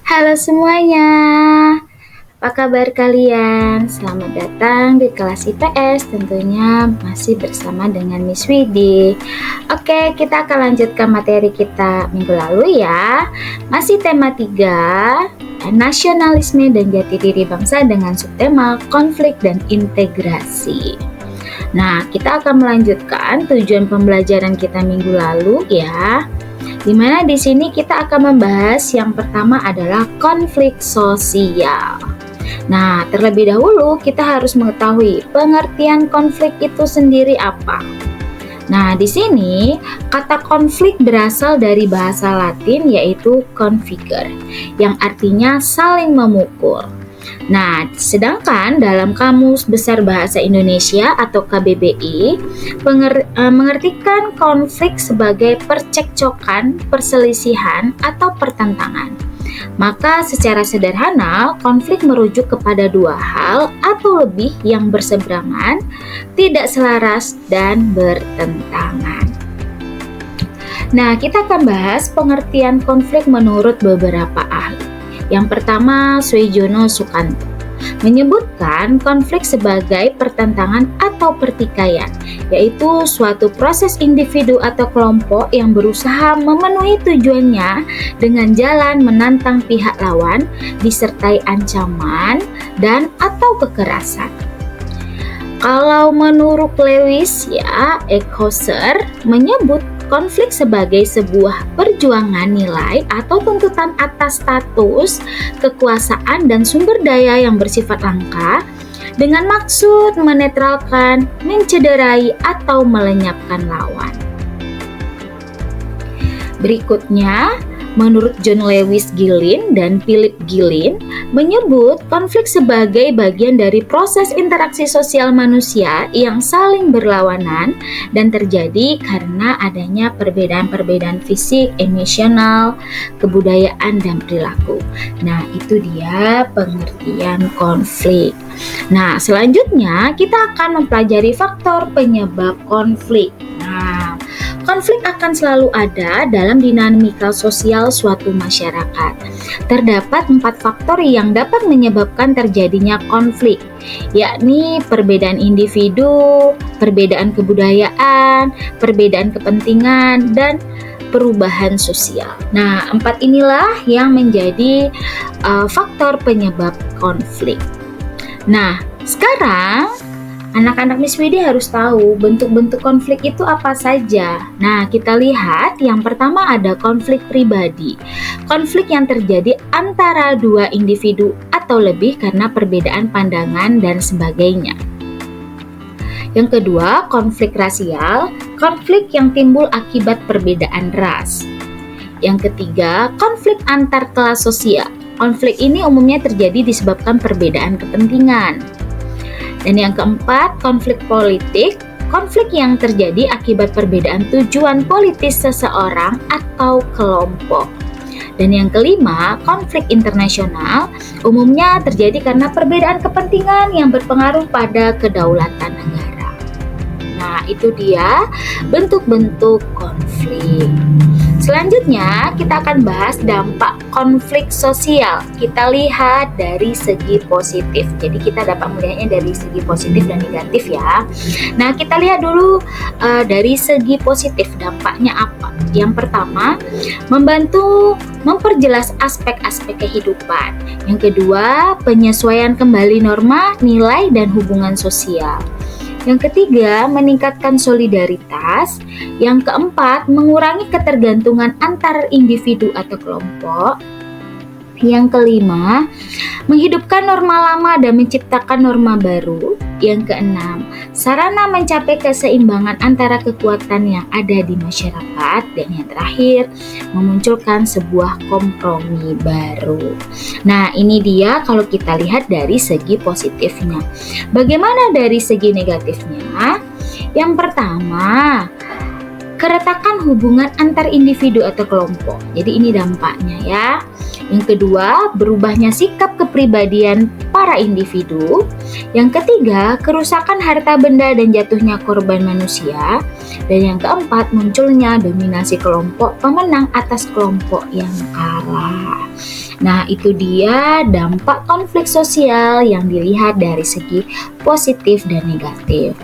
Halo semuanya, apa kabar kalian? Selamat datang di kelas IPS, tentunya masih bersama dengan Miss Widi. Oke, kita akan lanjutkan materi kita minggu lalu ya. Masih tema 3, nasionalisme dan jati diri bangsa dengan subtema konflik dan integrasi. Nah, kita akan melanjutkan tujuan pembelajaran kita minggu lalu ya. Dimana di sini kita akan membahas yang pertama adalah konflik sosial. Nah, terlebih dahulu kita harus mengetahui pengertian konflik itu sendiri apa. Nah, di sini kata konflik berasal dari bahasa Latin yaitu configere, yang artinya saling memukul. Nah, sedangkan dalam Kamus Besar Bahasa Indonesia atau KBBI mengertikan konflik sebagai percekcokan, perselisihan, atau pertentangan. Maka secara sederhana, konflik merujuk kepada dua hal atau lebih yang berseberangan, tidak selaras, dan bertentangan. Nah, kita akan bahas pengertian konflik menurut beberapa ahli. Yang pertama, Swejono Sukanto menyebutkan konflik sebagai pertentangan atau pertikaian, yaitu suatu proses individu atau kelompok yang berusaha memenuhi tujuannya dengan jalan menantang pihak lawan, disertai ancaman dan atau kekerasan. Kalau menurut Lewis ya, Ecoser menyebut konflik sebagai sebuah perjuangan nilai atau tuntutan atas status, kekuasaan, dan sumber daya yang bersifat langka dengan maksud menetralkan, mencederai, atau melenyapkan lawan. Berikutnya, menurut John Lewis Gillin dan Philip Gillin menyebut konflik sebagai bagian dari proses interaksi sosial manusia yang saling berlawanan dan terjadi karena adanya perbedaan-perbedaan fisik, emosional, kebudayaan, dan perilaku. Nah, itu dia pengertian konflik. Nah, selanjutnya kita akan mempelajari faktor penyebab konflik. Nah, konflik akan selalu ada dalam dinamika sosial suatu masyarakat. Terdapat 4 faktor yang dapat menyebabkan terjadinya konflik, yakni perbedaan individu, perbedaan kebudayaan, perbedaan kepentingan, dan perubahan sosial. Nah, 4 inilah yang menjadi faktor penyebab konflik. Nah, sekarang anak-anak Miss Widi harus tahu bentuk-bentuk konflik itu apa saja. Nah, kita lihat yang pertama ada konflik pribadi. Konflik yang terjadi antara dua individu atau lebih karena perbedaan pandangan dan sebagainya. Yang kedua, konflik rasial, konflik yang timbul akibat perbedaan ras. Yang ketiga, konflik antar kelas sosial. Konflik ini umumnya terjadi disebabkan perbedaan kepentingan. Dan yang keempat, konflik politik, konflik yang terjadi akibat perbedaan tujuan politis seseorang atau kelompok. Dan yang kelima, konflik internasional, umumnya terjadi karena perbedaan kepentingan yang berpengaruh pada kedaulatan negara. Nah, itu dia bentuk-bentuk konflik. Selanjutnya, kita akan bahas dampak konflik sosial. Kita lihat dari segi positif. Jadi kita dapat melihatnya dari segi positif dan negatif ya. Nah, kita lihat dulu dari segi positif dampaknya apa. Yang pertama, membantu memperjelas aspek-aspek kehidupan. Yang kedua, penyesuaian kembali norma, nilai, dan hubungan sosial. Yang ketiga, meningkatkan solidaritas. Yang keempat, mengurangi ketergantungan antar individu atau kelompok. Yang kelima, menghidupkan norma lama dan menciptakan norma baru. Yang keenam, sarana mencapai keseimbangan antara kekuatan yang ada di masyarakat. Dan yang terakhir, memunculkan sebuah kompromi baru. Nah, ini dia kalau kita lihat dari segi positifnya. Bagaimana dari segi negatifnya? Yang pertama, keretakan hubungan antar individu atau kelompok. Jadi ini dampaknya ya. Yang kedua, berubahnya sikap kepribadian para individu. Yang ketiga, kerusakan harta benda dan jatuhnya korban manusia. Dan yang keempat, munculnya dominasi kelompok pemenang atas kelompok yang kalah. Nah, itu dia dampak konflik sosial yang dilihat dari segi positif dan negatif.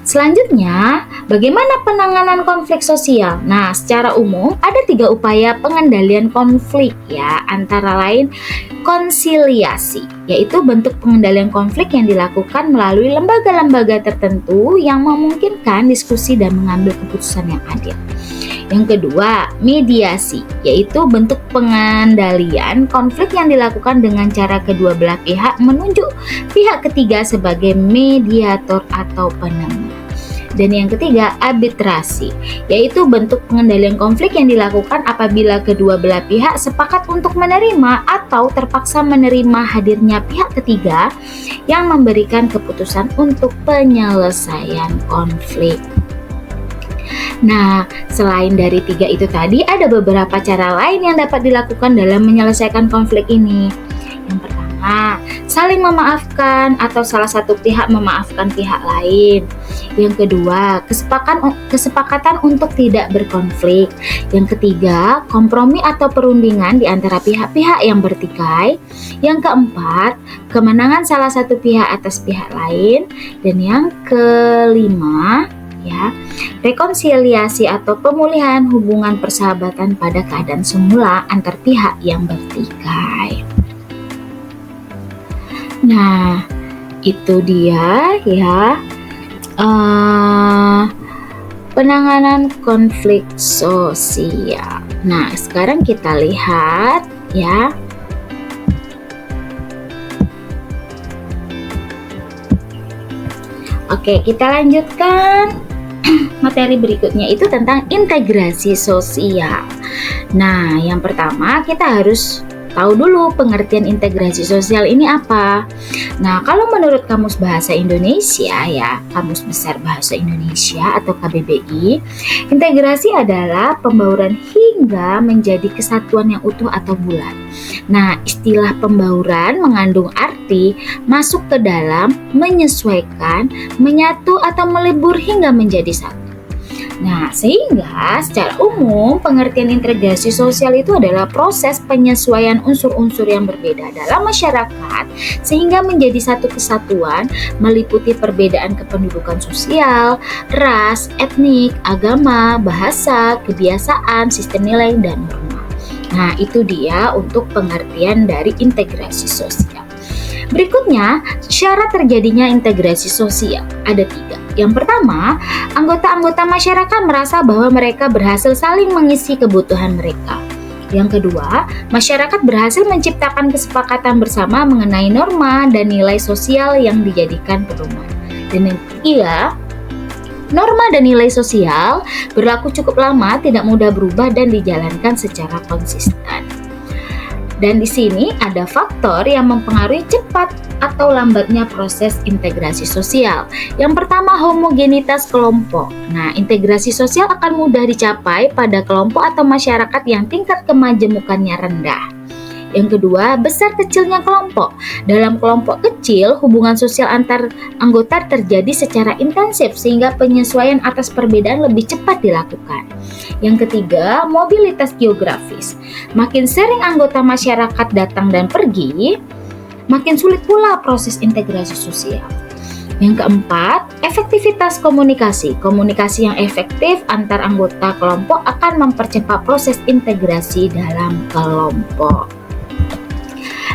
Selanjutnya, bagaimana penanganan konflik sosial? Nah, secara umum ada 3 upaya pengendalian konflik ya, antara lain konsiliasi, yaitu bentuk pengendalian konflik yang dilakukan melalui lembaga-lembaga tertentu yang memungkinkan diskusi dan mengambil keputusan yang adil. Yang kedua, mediasi, yaitu bentuk pengendalian konflik yang dilakukan dengan cara kedua belah pihak menunjuk pihak ketiga sebagai mediator atau penengah. Dan yang ketiga, arbitrasi, yaitu bentuk pengendalian konflik yang dilakukan apabila kedua belah pihak sepakat untuk menerima atau terpaksa menerima hadirnya pihak ketiga yang memberikan keputusan untuk penyelesaian konflik. Nah, selain dari 3 itu tadi, ada beberapa cara lain yang dapat dilakukan dalam menyelesaikan konflik ini. Yang pertama, saling memaafkan atau salah satu pihak memaafkan pihak lain. Yang kedua, kesepakatan untuk tidak berkonflik. Yang ketiga, kompromi atau perundingan di antara pihak-pihak yang bertikai. Yang keempat, kemenangan salah satu pihak atas pihak lain. Dan yang kelima, ya, rekonsiliasi atau pemulihan hubungan persahabatan pada keadaan semula antar pihak yang bertikai. Nah, itu dia ya penanganan konflik sosial. Nah, sekarang kita lihat ya. Oke, kita lanjutkan materi berikutnya, itu tentang integrasi sosial. Nah, yang pertama kita harus tahu dulu pengertian integrasi sosial ini apa. Nah, kalau menurut Kamus Bahasa Indonesia ya, Kamus Besar Bahasa Indonesia atau KBBI, integrasi adalah pembauran hingga menjadi kesatuan yang utuh atau bulat. Nah, istilah pembauran mengandung arti masuk ke dalam, menyesuaikan, menyatu atau melebur hingga menjadi satu. Nah, sehingga secara umum pengertian integrasi sosial itu adalah proses penyesuaian unsur-unsur yang berbeda dalam masyarakat sehingga menjadi satu kesatuan, meliputi perbedaan kependudukan sosial, ras, etnik, agama, bahasa, kebiasaan, sistem nilai, dan norma. Nah, itu dia untuk pengertian dari integrasi sosial. Berikutnya, syarat terjadinya integrasi sosial ada 3. Yang pertama, anggota-anggota masyarakat merasa bahwa mereka berhasil saling mengisi kebutuhan mereka. Yang kedua, masyarakat berhasil menciptakan kesepakatan bersama mengenai norma dan nilai sosial yang dijadikan pedoman. Dan yang ketiga, norma dan nilai sosial berlaku cukup lama, tidak mudah berubah dan dijalankan secara konsisten. Dan di sini ada faktor yang mempengaruhi cepat atau lambatnya proses integrasi sosial. Yang pertama, homogenitas kelompok. Nah, integrasi sosial akan mudah dicapai pada kelompok atau masyarakat yang tingkat kemajemukannya rendah. Yang kedua, besar kecilnya kelompok. Dalam kelompok kecil, hubungan sosial antar anggota terjadi secara intensif sehingga penyesuaian atas perbedaan lebih cepat dilakukan. Yang ketiga, mobilitas geografis. Makin sering anggota masyarakat datang dan pergi, makin sulit pula proses integrasi sosial. Yang keempat, efektivitas komunikasi. Komunikasi yang efektif antar anggota kelompok akan mempercepat proses integrasi dalam kelompok.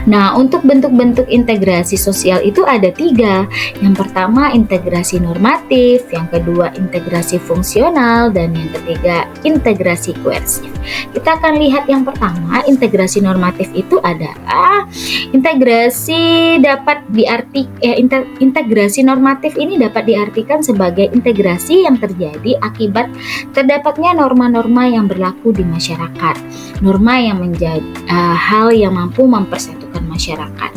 Nah, untuk bentuk-bentuk integrasi sosial itu ada 3. Yang pertama, integrasi normatif. Yang kedua, integrasi fungsional. Dan yang ketiga, integrasi koersif. Kita akan lihat yang pertama, integrasi normatif itu adalah integrasi integrasi normatif ini dapat diartikan sebagai integrasi yang terjadi akibat terdapatnya norma-norma yang berlaku di masyarakat. Norma yang menjadi hal yang mampu mempersatukan masyarakat.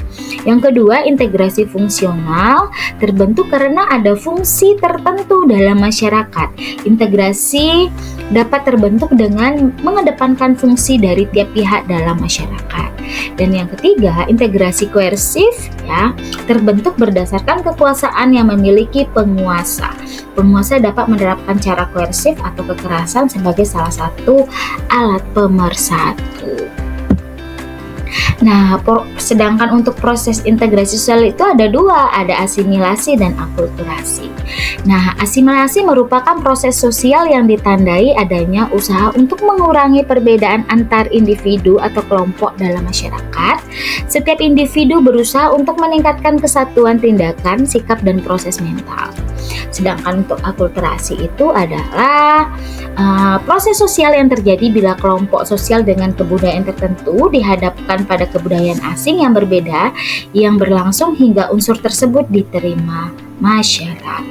Yang kedua, integrasi fungsional terbentuk karena ada fungsi tertentu dalam masyarakat. Integrasi dapat terbentuk dengan mengedepankan fungsi dari tiap pihak dalam masyarakat. Dan yang ketiga, integrasi koersif ya, terbentuk berdasarkan kekuasaan yang memiliki penguasa. Penguasa dapat menerapkan cara koersif atau kekerasan sebagai salah satu alat pemersatu. Nah, sedangkan untuk proses integrasi sosial itu ada dua, ada asimilasi dan akulturasi. Nah, asimilasi merupakan proses sosial yang ditandai adanya usaha untuk mengurangi perbedaan antar individu atau kelompok dalam masyarakat. Setiap individu berusaha untuk meningkatkan kesatuan tindakan, sikap, dan proses mental. Sedangkan untuk akulturasi itu adalah proses sosial yang terjadi bila kelompok sosial dengan kebudayaan tertentu dihadapkan pada kebudayaan asing yang berbeda yang berlangsung hingga unsur tersebut diterima masyarakat.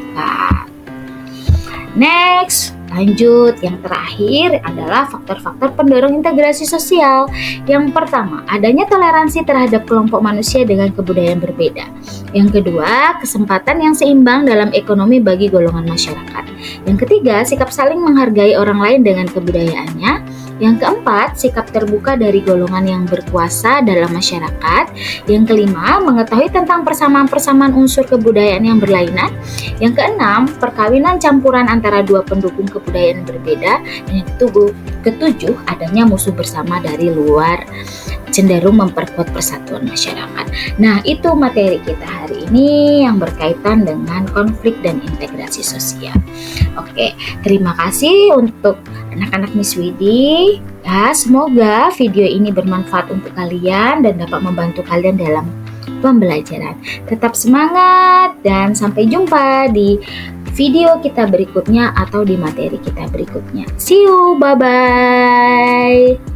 Next, lanjut. Yang terakhir adalah faktor-faktor pendorong integrasi sosial. Yang pertama, adanya toleransi terhadap kelompok manusia dengan kebudayaan berbeda. Yang kedua, kesempatan yang seimbang dalam ekonomi bagi golongan masyarakat. Yang ketiga, sikap saling menghargai orang lain dengan kebudayaannya. Yang keempat, sikap terbuka dari golongan yang berkuasa dalam masyarakat. Yang kelima, mengetahui tentang persamaan-persamaan unsur kebudayaan yang berlainan. Yang keenam, perkawinan campuran antara dua pendukung kebudayaan berbeda. Dan yang ketujuh, adanya musuh bersama dari luar cenderung memperkuat persatuan masyarakat. Nah, itu materi kita hari ini yang berkaitan dengan konflik dan integrasi sosial. Oke, terima kasih untuk anak-anak Miss Widi. Ya, semoga video ini bermanfaat untuk kalian dan dapat membantu kalian dalam pembelajaran. Tetap semangat dan sampai jumpa di video kita berikutnya atau di materi kita berikutnya. See you, bye-bye.